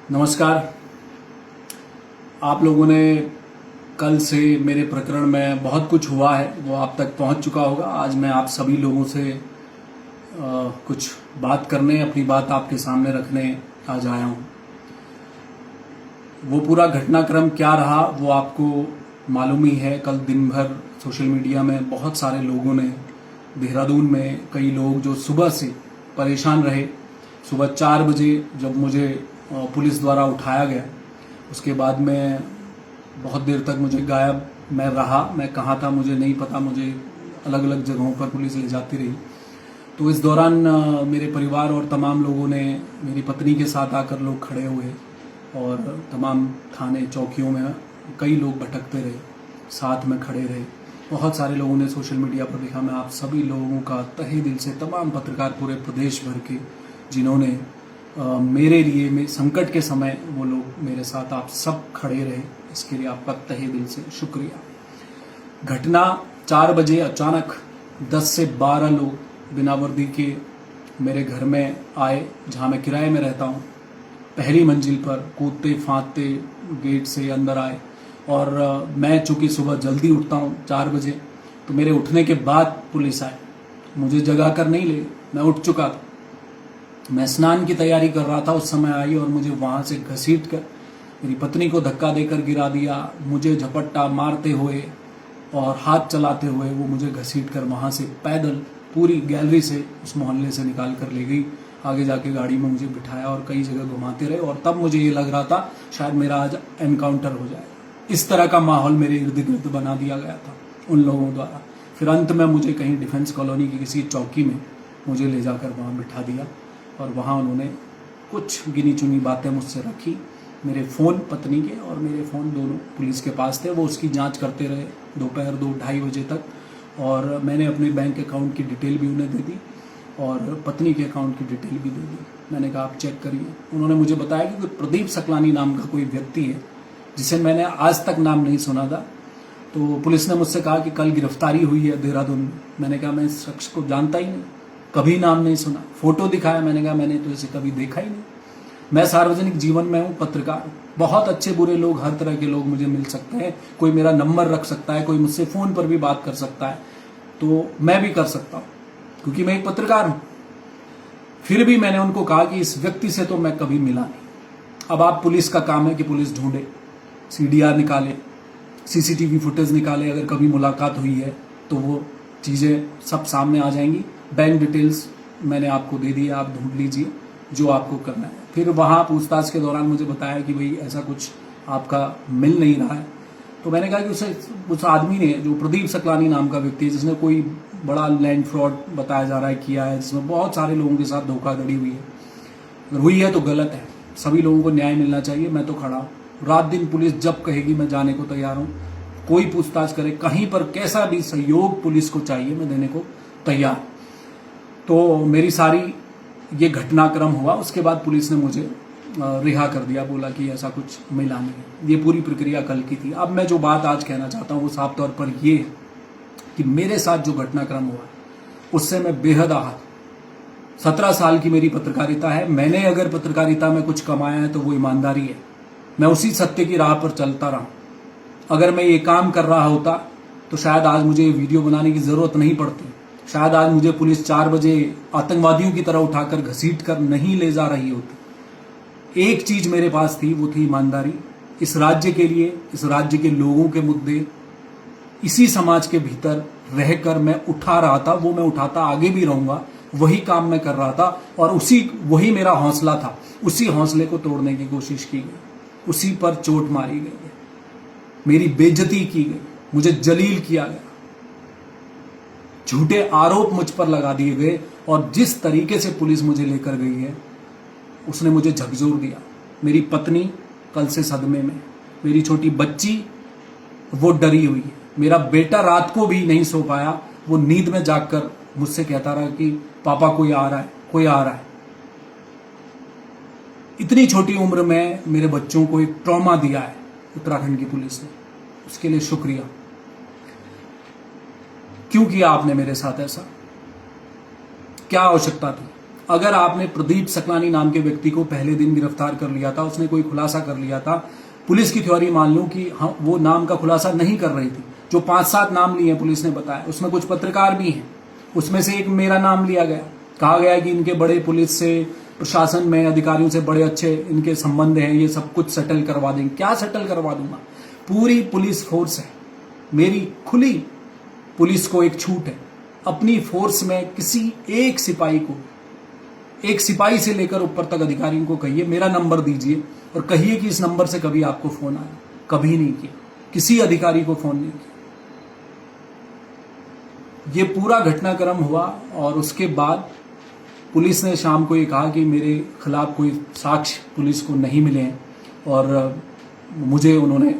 नमस्कार। आप लोगों ने कल से मेरे प्रकरण में बहुत कुछ हुआ है वो आप तक पहुंच चुका होगा। आज मैं आप सभी लोगों से कुछ बात करने, अपनी बात आपके सामने रखने आज आया हूं। वो पूरा घटनाक्रम क्या रहा वो आपको मालूम ही है। कल दिन भर सोशल मीडिया में बहुत सारे लोगों ने, देहरादून में कई लोग जो सुबह से परेशान रहे। सुबह 4 बजे जब मुझे पुलिस द्वारा उठाया गया, उसके बाद मैं बहुत देर तक मुझे गायब मैं रहा। मैं कहाँ था मुझे नहीं पता, मुझे अलग अलग जगहों पर पुलिस ले जाती रही। तो इस दौरान मेरे परिवार और तमाम लोगों ने, मेरी पत्नी के साथ आकर लोग खड़े हुए और तमाम थाने चौकियों में कई लोग भटकते रहे, साथ में खड़े रहे। बहुत सारे लोगों ने सोशल मीडिया पर लिखा। मैं आप सभी लोगों का तहे दिल से, तमाम पत्रकार पूरे प्रदेश भर के जिन्होंने मेरे लिए संकट के समय वो लोग मेरे साथ आप सब खड़े रहे, इसके लिए आपका तहे दिल से शुक्रिया। घटना 4 बजे अचानक 10 से 12 लोग बिना वर्दी के मेरे घर में आए, जहां मैं किराए में रहता हूं। पहली मंजिल पर कूदते फांदते गेट से अंदर आए और मैं चूंकि सुबह जल्दी उठता हूं 4 बजे, तो मेरे उठने के बाद पुलिस आए। मुझे जगा कर नहीं ले, मैं उठ चुका था। मैं स्नान की तैयारी कर रहा था, उस समय आई और मुझे वहां से घसीट कर मेरी पत्नी को धक्का देकर गिरा दिया। मुझे झपट्टा मारते हुए और हाथ चलाते हुए वो मुझे घसीट कर वहां से पैदल पूरी गैलरी से, उस मोहल्ले से निकाल कर ले गई। आगे जाके गाड़ी में मुझे बिठाया और कई जगह घुमाते रहे और तब मुझे ये लग रहा था शायद मेरा आज एनकाउंटर हो जाए। इस तरह का माहौल मेरे इर्द गिर्द बना दिया गया था उन लोगों द्वारा। फिर अंत में मुझे कहीं डिफेंस कॉलोनी की किसी चौकी में मुझे ले जाकर वहाँ बिठा दिया और वहाँ उन्होंने कुछ गिनी चुनी बातें मुझसे रखी। मेरे फ़ोन पत्नी के और मेरे फ़ोन दोनों पुलिस के पास थे। वो उसकी जांच करते रहे दोपहर 2-2:30 बजे तक और मैंने अपने बैंक अकाउंट की डिटेल भी उन्हें दे दी और पत्नी के अकाउंट की डिटेल भी दे दी। मैंने कहा आप चेक करिए। उन्होंने मुझे बताया कि प्रदीप सकलानी नाम का कोई व्यक्ति है जिसे मैंने आज तक नाम नहीं सुना था। तो पुलिस ने मुझसे कहा कि कल गिरफ्तारी हुई है देहरादून में। मैंने कहा मैं इस शख्स को जानता ही नहीं, कभी नाम नहीं सुना। फोटो दिखाया, मैंने कहा मैंने तो इसे कभी देखा ही नहीं। मैं सार्वजनिक जीवन में हूँ, पत्रकार। बहुत अच्छे बुरे लोग, हर तरह के लोग मुझे मिल सकते हैं। कोई मेरा नंबर रख सकता है, कोई मुझसे फ़ोन पर भी बात कर सकता है, तो मैं भी कर सकता हूँ क्योंकि मैं एक पत्रकार हूँ। फिर भी मैंने उनको कहा कि इस व्यक्ति से तो मैं कभी मिला नहीं। अब आप, पुलिस का काम है कि पुलिस ढूंढे, CDR निकाले, CCTV फुटेज निकाले। अगर कभी मुलाकात हुई है तो वो चीज़ें सब सामने आ जाएंगी। बैंक डिटेल्स मैंने आपको दे दी, आप ढूंढ लीजिए जो आपको करना है। फिर वहाँ पूछताछ के दौरान मुझे बताया कि भाई ऐसा कुछ आपका मिल नहीं रहा है। तो मैंने कहा कि उस आदमी ने, जो प्रदीप सकलानी नाम का व्यक्ति है, जिसने कोई बड़ा लैंड फ्रॉड बताया जा रहा है किया है, जिसमें बहुत सारे लोगों के साथ धोखाधड़ी हुई है, अगर हुई है तो गलत है। सभी लोगों को न्याय मिलना चाहिए। मैं तो खड़ा हूँ रात दिन, पुलिस जब कहेगी मैं जाने को तैयार हूँ। कोई पूछताछ करे, कहीं पर कैसा भी सहयोग पुलिस को चाहिए, मैं देने को तैयार। तो मेरी सारी ये घटनाक्रम हुआ। उसके बाद पुलिस ने मुझे रिहा कर दिया, बोला कि ऐसा कुछ मिला नहीं। ये पूरी प्रक्रिया कल की थी। अब मैं जो बात आज कहना चाहता हूँ वो साफ तौर पर ये है कि मेरे साथ जो घटनाक्रम हुआ उससे मैं बेहद आहत। 17 साल की मेरी पत्रकारिता है। मैंने अगर पत्रकारिता में कुछ कमाया है तो वो ईमानदारी है। मैं उसी सत्य की राह पर चलता रहा। अगर मैं ये काम कर रहा होता तो शायद आज मुझे वीडियो बनाने की जरूरत नहीं पड़ती। शायद आज मुझे पुलिस 4 बजे आतंकवादियों की तरह उठाकर घसीट कर नहीं ले जा रही होती। एक चीज मेरे पास थी, वो थी ईमानदारी। इस राज्य के लिए, इस राज्य के लोगों के मुद्दे इसी समाज के भीतर रहकर मैं उठा रहा था। वो मैं उठाता आगे भी रहूंगा। वही काम मैं कर रहा था और वही मेरा हौसला था। उसी हौसले को तोड़ने की कोशिश की गई, उसी पर चोट मारी गई, मेरी बेइज्जती की गई, मुझे जलील किया गया, झूठे आरोप मुझ पर लगा दिए गए और जिस तरीके से पुलिस मुझे लेकर गई है उसने मुझे झकझोर दिया। मेरी पत्नी कल से सदमे में, मेरी छोटी बच्ची वो डरी हुई है, मेरा बेटा रात को भी नहीं सो पाया। वो नींद में जागकर मुझसे कहता रहा कि पापा कोई आ रहा है, कोई आ रहा है। इतनी छोटी उम्र में मेरे बच्चों को एक ट्रॉमा दिया है उत्तराखंड की पुलिस ने, उसके लिए शुक्रिया। क्यों किया आपने मेरे साथ ऐसा? क्या आवश्यकता थी? अगर आपने प्रदीप सकलानी नाम के व्यक्ति को पहले दिन गिरफ्तार कर लिया था, उसने कोई खुलासा कर लिया था, पुलिस की थ्योरी मान लूं कि हाँ, वो नाम का खुलासा नहीं कर रही थी, जो 5-7 नाम लिए पुलिस ने बताया, उसमें कुछ पत्रकार भी हैं, उसमें से एक मेरा नाम लिया गया, कहा गया कि इनके बड़े पुलिस से, प्रशासन में अधिकारियों से बड़े अच्छे इनके संबंध हैं, ये सब कुछ सेटल करवा देंगे। क्या सेटल करवा दूंगा? पूरी पुलिस फोर्स है मेरी, खुली पुलिस को एक छूट है, अपनी फोर्स में किसी एक सिपाही को, एक सिपाही से लेकर ऊपर तक अधिकारियों को कहिए मेरा नंबर दीजिए और कहिए कि इस नंबर से कभी आपको फोन आया। कभी नहीं किया, किसी अधिकारी को फोन नहीं किया। ये पूरा घटनाक्रम हुआ और उसके बाद पुलिस ने शाम को ये कहा कि मेरे खिलाफ कोई साक्ष्य पुलिस को नहीं मिले हैं और मुझे उन्होंने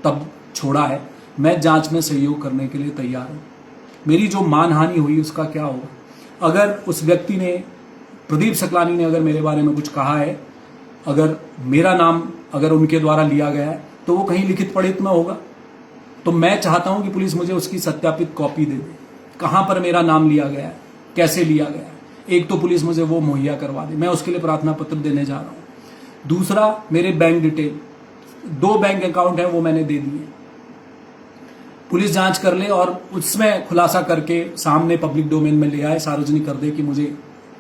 तब छोड़ा है। मैं जांच में सहयोग करने के लिए तैयार हूं। मेरी जो मानहानि हुई उसका क्या होगा? अगर उस व्यक्ति ने, प्रदीप सकलानी ने अगर मेरे बारे में कुछ कहा है, अगर मेरा नाम अगर उनके द्वारा लिया गया है तो वो कहीं लिखित पढ़ित में होगा। तो मैं चाहता हूं कि पुलिस मुझे उसकी सत्यापित कॉपी दे दे, कहां पर मेरा नाम लिया गया है, कैसे लिया गया है। एक तो पुलिस मुझे वो मुहैया करवा दे, मैं उसके लिए प्रार्थना पत्र देने जा रहा हूं। दूसरा, मेरे बैंक डिटेल, 2 बैंक अकाउंट है वो मैंने दे दिए, पुलिस जांच कर ले और उसमें खुलासा करके सामने पब्लिक डोमेन में ले आए, सार्वजनिक कर दे कि मुझे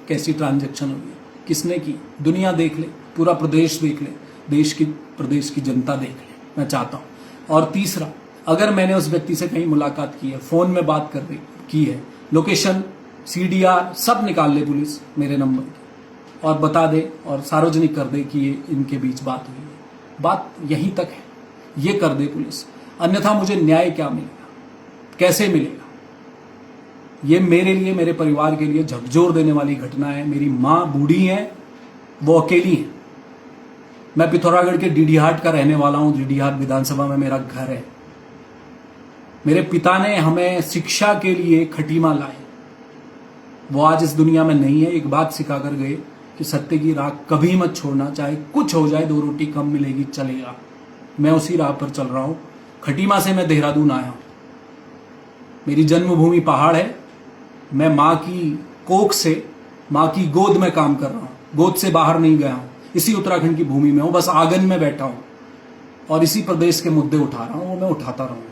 कैसी ट्रांजैक्शन हुई है, किसने की, दुनिया देख ले, पूरा प्रदेश देख ले, देश की प्रदेश की जनता देख ले, मैं चाहता हूं। और तीसरा, अगर मैंने उस व्यक्ति से कहीं मुलाकात की है, फोन में बात कर की है, लोकेशन, CDR सब निकाल ले पुलिस मेरे नंबर की और बता दे और सार्वजनिक कर दे कि ये इनके बीच बात हुई है। बात यहीं तक है, ये कर दे पुलिस। अन्यथा मुझे न्याय क्या मिलेगा, कैसे मिलेगा? ये मेरे लिए, मेरे परिवार के लिए झकझोर देने वाली घटना है। मेरी माँ बूढ़ी है, वो अकेली है। मैं पिथौरागढ़ के डीडीहाट का रहने वाला हूं, डीडीहाट विधानसभा में मेरा घर है। मेरे पिता ने हमें शिक्षा के लिए खटीमा लाए, वो आज इस दुनिया में नहीं है। एक बात सिखाकर गए कि सत्य की राह कभी मत छोड़ना, चाहे कुछ हो जाए, 2 रोटी कम मिलेगी चलेगा। मैं उसी राह पर चल रहा हूं। खटीमा से मैं देहरादून आया हूं। मेरी जन्मभूमि पहाड़ है। मैं माँ की कोख से, माँ की गोद में काम कर रहा हूं, गोद से बाहर नहीं गया हूं। इसी उत्तराखंड की भूमि में हूं, बस आंगन में बैठा हूं और इसी प्रदेश के मुद्दे उठा रहा हूं, वो मैं उठाता रहूंगा।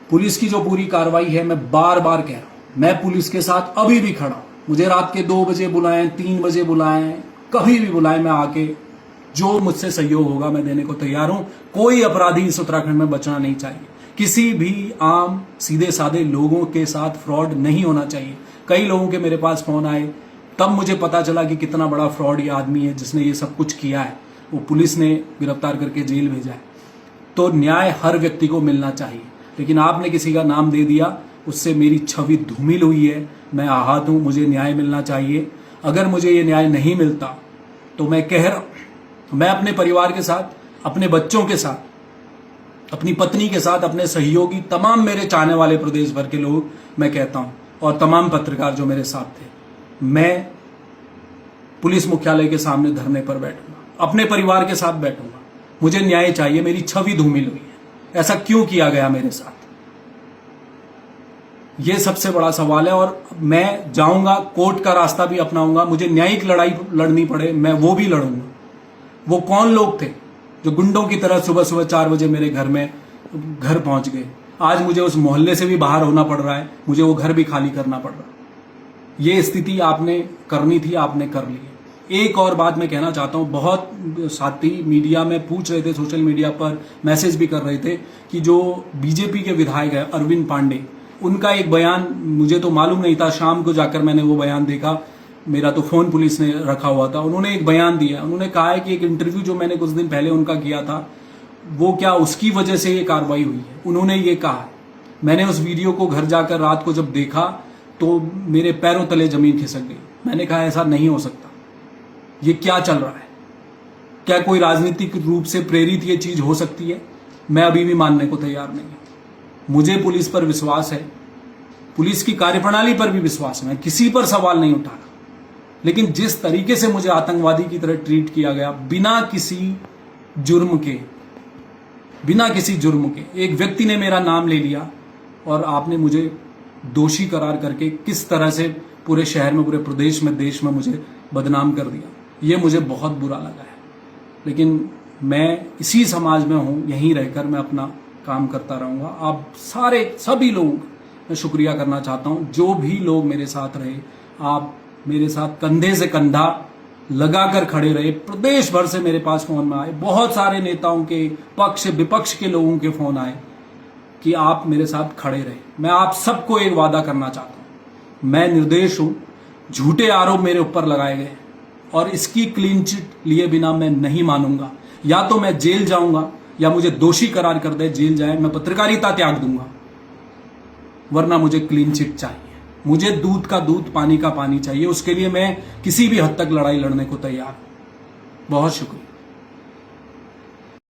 पुलिस की जो पूरी कार्रवाई है, मैं बार बार कह रहा हूं, मैं पुलिस के साथ अभी भी खड़ा हूं। मुझे रात के 2 बजे बुलाएं, 3 बजे बुलाएं, कभी भी बुलाएं, मैं आके जो मुझसे सहयोग होगा मैं देने को तैयार हूं। कोई अपराधी इस उत्तराखंड में बचना नहीं चाहिए। किसी भी आम सीधे साधे लोगों के साथ फ्रॉड नहीं होना चाहिए। कई लोगों के मेरे पास फोन आए, तब मुझे पता चला कि कितना बड़ा फ्रॉड ये आदमी है जिसने ये सब कुछ किया है। वो पुलिस ने गिरफ्तार करके जेल भेजा है। तो न्याय हर व्यक्ति को मिलना चाहिए, लेकिन आपने किसी का नाम दे दिया, उससे मेरी छवि धूमिल हुई है। मैं आहत हूं, मुझे न्याय मिलना चाहिए। अगर मुझे ये न्याय नहीं मिलता तो मैं कह रहा हूं, मैं अपने परिवार के साथ, अपने बच्चों के साथ, अपनी पत्नी के साथ, अपने सहयोगी, तमाम मेरे चाहने वाले प्रदेश भर के लोग, मैं कहता हूं, और तमाम पत्रकार जो मेरे साथ थे, मैं पुलिस मुख्यालय के सामने धरने पर बैठूंगा, अपने परिवार के साथ बैठूंगा। मुझे न्याय चाहिए। मेरी छवि धूमिल हुई है। ऐसा क्यों किया गया मेरे साथ? ये सबसे बड़ा सवाल है। और मैं जाऊंगा, कोर्ट का रास्ता भी अपनाऊंगा। मुझे न्यायिक लड़ाई लड़नी पड़े, मैं वो भी लड़ूंगा। वो कौन लोग थे जो गुंडों की तरह सुबह सुबह 4 बजे मेरे घर पहुंच गए? आज मुझे उस मोहल्ले से भी बाहर होना पड़ रहा है, मुझे वो घर भी खाली करना पड़ रहा है। ये स्थिति आपने करनी थी, आपने कर ली है। एक और बात मैं कहना चाहता हूं, बहुत साथी मीडिया में पूछ रहे थे, सोशल मीडिया पर मैसेज भी कर रहे थे कि जो बीजेपी के विधायक है अरविंद पांडे, उनका एक बयान, मुझे तो मालूम नहीं था, शाम को जाकर मैंने वो बयान देखा, मेरा तो फोन पुलिस ने रखा हुआ था। उन्होंने एक बयान दिया, उन्होंने कहा है कि एक इंटरव्यू जो मैंने कुछ दिन पहले उनका किया था, वो क्या उसकी वजह से ये कार्रवाई हुई है, उन्होंने ये कहा। मैंने उस वीडियो को घर जाकर रात को जब देखा तो मेरे पैरों तले जमीन खिसक गई। मैंने कहा ऐसा नहीं हो सकता, ये क्या चल रहा है? क्या कोई राजनीतिक रूप से प्रेरित ये चीज हो सकती है? मैं अभी भी मानने को तैयार नहीं हूं। मुझे पुलिस पर विश्वास है, पुलिस की कार्यप्रणाली पर भी विश्वास है, मैं किसी पर सवाल नहीं उठा रहा। लेकिन जिस तरीके से मुझे आतंकवादी की तरह ट्रीट किया गया, बिना किसी जुर्म के, एक व्यक्ति ने मेरा नाम ले लिया और आपने मुझे दोषी करार करके किस तरह से पूरे शहर में, पूरे प्रदेश में, देश में मुझे बदनाम कर दिया। ये मुझे बहुत बुरा लगा है, लेकिन मैं इसी समाज में हूं, यहीं रहकर मैं अपना काम करता रहूंगा। आप सारे सभी लोगों का मैं शुक्रिया करना चाहता हूं, जो भी लोग मेरे साथ रहे, आप मेरे साथ कंधे से कंधा लगाकर खड़े रहे। प्रदेश भर से मेरे पास फोन में आए, बहुत सारे नेताओं के पक्ष विपक्ष के लोगों के फोन आए कि आप मेरे साथ खड़े रहे। मैं आप सबको एक वादा करना चाहता हूं, मैं निर्दोष हूं, झूठे आरोप मेरे ऊपर लगाए गए और इसकी क्लीन चिट लिए बिना मैं नहीं मानूंगा। या तो मैं जेल जाऊंगा या मुझे दोषी करार कर दे, जेल जाए, मैं पत्रकारिता त्याग दूंगा, वरना मुझे क्लीन चिट चाहिए। मुझे दूध का दूध, पानी का पानी चाहिए। उसके लिए मैं किसी भी हद तक लड़ाई लड़ने को तैयार हूं। बहुत शुक्रिया।